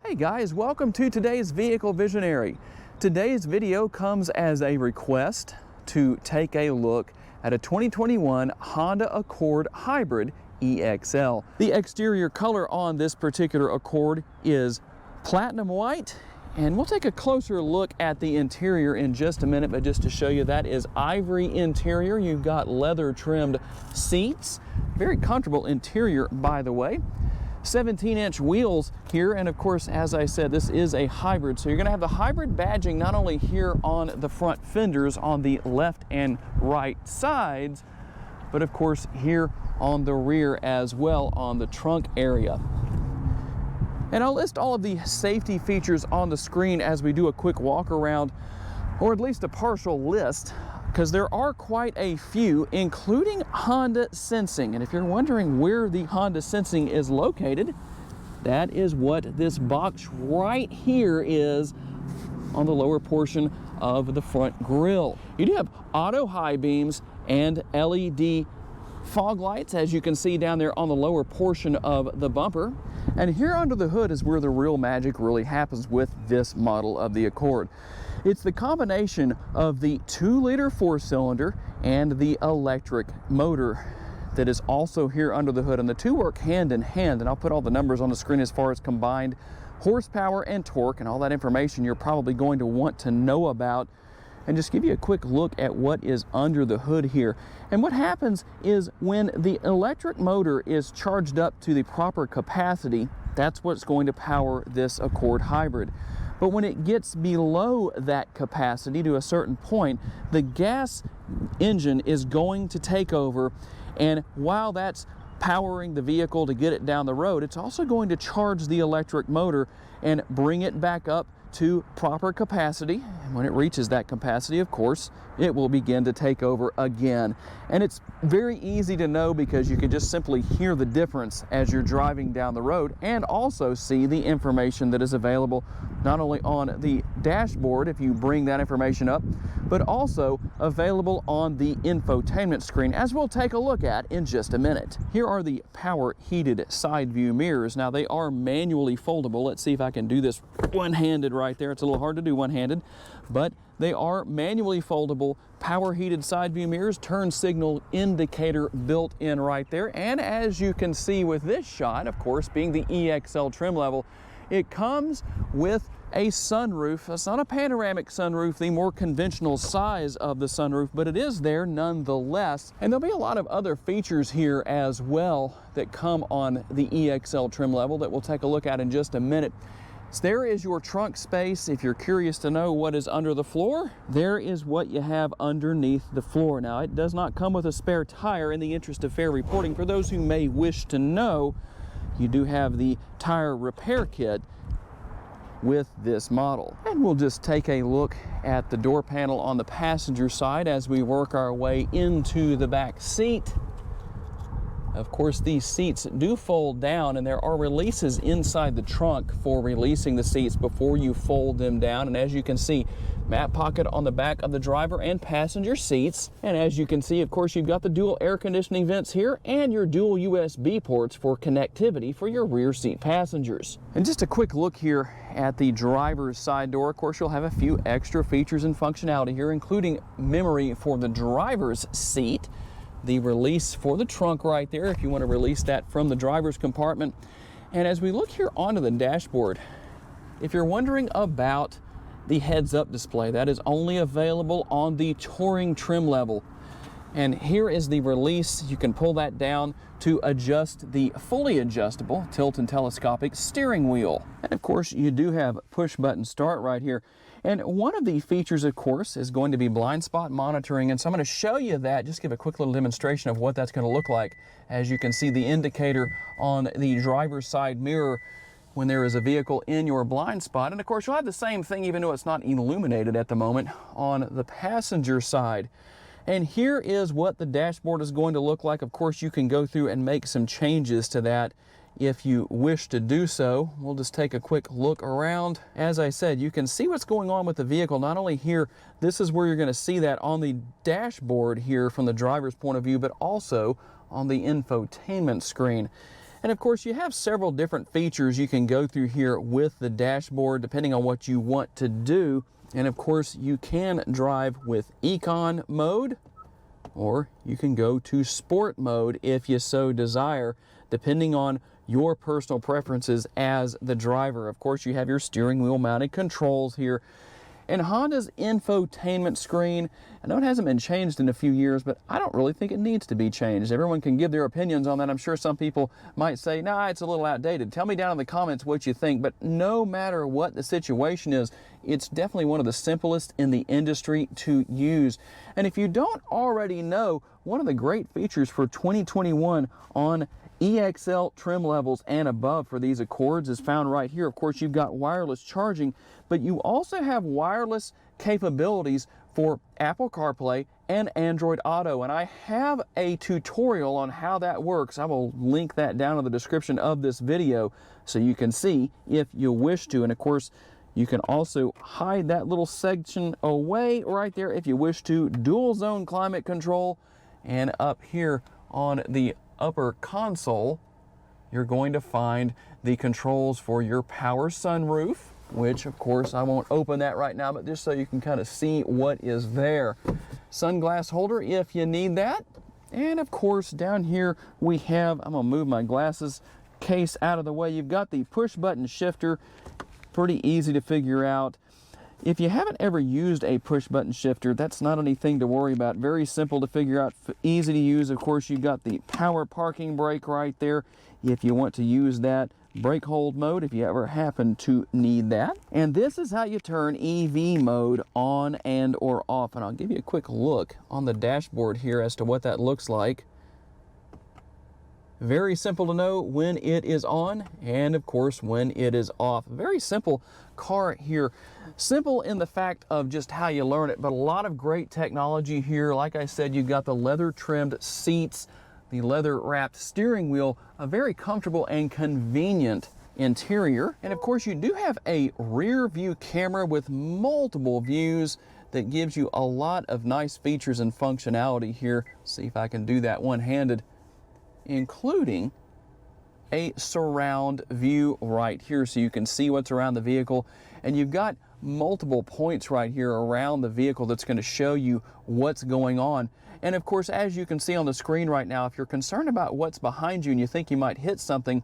Hey guys, welcome to today's Vehicle Visionary. Today's video comes as a request to take a look at a 2021 Honda Accord Hybrid EXL. The exterior color on this particular Accord is platinum white, and we'll take a closer look at the interior in just a minute, but just to show you, that is ivory interior. You've got leather trimmed seats, very comfortable interior by the way. 17-inch wheels here, and of course, as I said, this is a hybrid, so you're going to have the hybrid badging not only here on the front fenders on the left and right sides, but of course here on the rear as well on the trunk area. And I'll list all of the safety features on the screen as we do a quick walk around, or at least a partial list, because there are quite a few, including Honda Sensing. And if you're wondering where the Honda Sensing is located, that is what this box right here is on the lower portion of the front grille. You do have auto high beams and LED fog lights, as you can see down there on the lower portion of the bumper. And here under the hood is where the real magic really happens with this model of the Accord. It's the combination of the 2-liter 4-cylinder and the electric motor that is also here under the hood, and the two work hand in hand. And I'll put all the numbers on the screen as far as combined horsepower and torque and all that information you're probably going to want to know about, and just give you a quick look at what is under the hood here. And what happens is when the electric motor is charged up to the proper capacity, that's what's going to power this Accord Hybrid. But when it gets below that capacity to a certain point, the gas engine is going to take over, and while that's powering the vehicle to get it down the road, it's also going to charge the electric motor and bring it back up to proper capacity. And when it reaches that capacity, of course, it will begin to take over again. And it's very easy to know because you can just simply hear the difference as you're driving down the road, and also see the information that is available not only on the dashboard if you bring that information up, but also available on the infotainment screen, as we'll take a look at in just a minute. Here are the power heated side view mirrors. Now they are manually foldable. Let's see if I can do this one-handed right there. It's a little hard to do one-handed, but they are manually foldable, power heated side view mirrors, turn signal indicator built in right there. And as you can see with this shot, of course, being the EXL trim level, it comes with a sunroof. It's not a panoramic sunroof, the more conventional size of the sunroof, but it is there nonetheless. And there'll be a lot of other features here as well that come on the EXL trim level that we'll take a look at in just a minute. So there is your trunk space. If you're curious to know what is under the floor, there is what you have underneath the floor. Now, it does not come with a spare tire. In the interest of fair reporting, for those who may wish to know, you do have the tire repair kit with this model. And we'll just take a look at the door panel on the passenger side as we work our way into the back seat. Of course, these seats do fold down, and there are releases inside the trunk for releasing the seats before you fold them down. And as you can see, mat pocket on the back of the driver and passenger seats. And as you can see, of course, you've got the dual air conditioning vents here and your dual USB ports for connectivity for your rear seat passengers. And just a quick look here at the driver's side door. Of course, you'll have a few extra features and functionality here, including memory for the driver's seat, the release for the trunk right there if you want to release that from the driver's compartment. And as we look here onto the dashboard, if you're wondering about the heads-up display, that is only available on the Touring trim level. And here is the release. You can pull that down to adjust the fully adjustable tilt and telescopic steering wheel. And of course, you do have push button start right here. And one of the features, of course, is going to be blind spot monitoring. And so I'm going to show you that, just give a quick little demonstration of what that's going to look like. As you can see, the indicator on the driver's side mirror when there is a vehicle in your blind spot. And of course, you'll have the same thing, even though it's not illuminated at the moment, on the passenger side. And here is what the dashboard is going to look like. Of course, you can go through and make some changes to that if you wish to do so. We'll just take a quick look around. As I said, you can see what's going on with the vehicle. Not only here, this is where you're going to see that on the dashboard here from the driver's point of view, but also on the infotainment screen. And of course, you have several different features you can go through here with the dashboard depending on what you want to do. And of course, you can drive with Econ mode, or you can go to Sport mode if you so desire, depending on your personal preferences as the driver. Of course, you have your steering wheel mounted controls here. And Honda's infotainment screen, I know it hasn't been changed in a few years, but I don't really think it needs to be changed. Everyone can give their opinions on that. I'm sure some people might say, nah, it's a little outdated. Tell me down in the comments what you think. But no matter what the situation is, it's definitely one of the simplest in the industry to use. And if you don't already know, one of the great features for 2021 on EXL trim levels and above for these Accords is found right here. Of course, you've got wireless charging, but you also have wireless capabilities for Apple CarPlay and Android Auto. And I have a tutorial on how that works. I will link that down in the description of this video so you can see if you wish to. And of course, you can also hide that little section away right there if you wish to. Dual zone climate control, and up here on the upper console, you're going to find the controls for your power sunroof, which of course I won't open that right now, but just so you can kind of see what is there. Sunglass holder if you need that. And of course down here we have, I'm gonna move my glasses case out of the way. You've got the push button shifter, pretty easy to figure out. If you haven't ever used a push button shifter, that's not anything to worry about. Very simple to figure out, easy to use. Of course, you've got the power parking brake right there if you want to use that. Brake hold mode if you ever happen to need that. And this is how you turn EV mode on and or off. And I'll give you a quick look on the dashboard here as to what that looks like. Very simple to know when it is on and of course when it is off. Very simple car here. Simple in the fact of just how you learn it, but a lot of great technology here. Like I said, you've got the leather trimmed seats, the leather wrapped steering wheel, a very comfortable and convenient interior. And of course you do have a rear view camera with multiple views that gives you a lot of nice features and functionality here. See if I can do that one-handed, including a surround view right here so you can see what's around the vehicle. And you've got multiple points right here around the vehicle that's going to show you what's going on. And of course, as you can see on the screen right now, if you're concerned about what's behind you and you think you might hit something,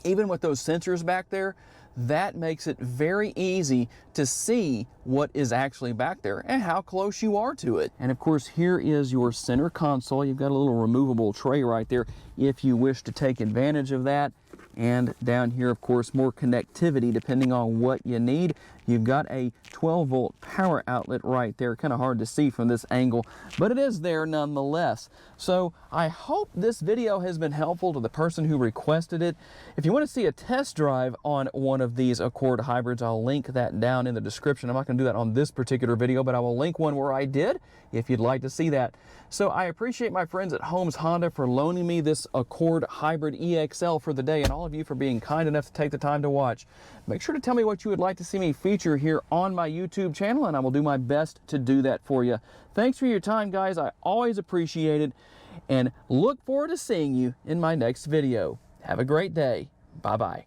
even with those sensors back there, that makes it very easy to see what is actually back there and how close you are to it. And of course, here is your center console. You've got a little removable tray right there if you wish to take advantage of that. And down here, of course, more connectivity depending on what you need. You've got a 12-volt power outlet right there. Kind of hard to see from this angle, but it is there nonetheless. So I hope this video has been helpful to the person who requested it. If you want to see a test drive on one of these Accord hybrids, I'll link that down in the description. I'm not going to do that on this particular video, but I will link one where I did if you'd like to see that. So I appreciate my friends at Holmes Honda for loaning me this Accord Hybrid EXL for the day, and all of you for being kind enough to take the time to watch. Make sure to tell me what you would like to see me feature here on my YouTube channel, and I will do my best to do that for you. Thanks for your time, guys. I always appreciate it, and look forward to seeing you in my next video. Have a great day. Bye-bye.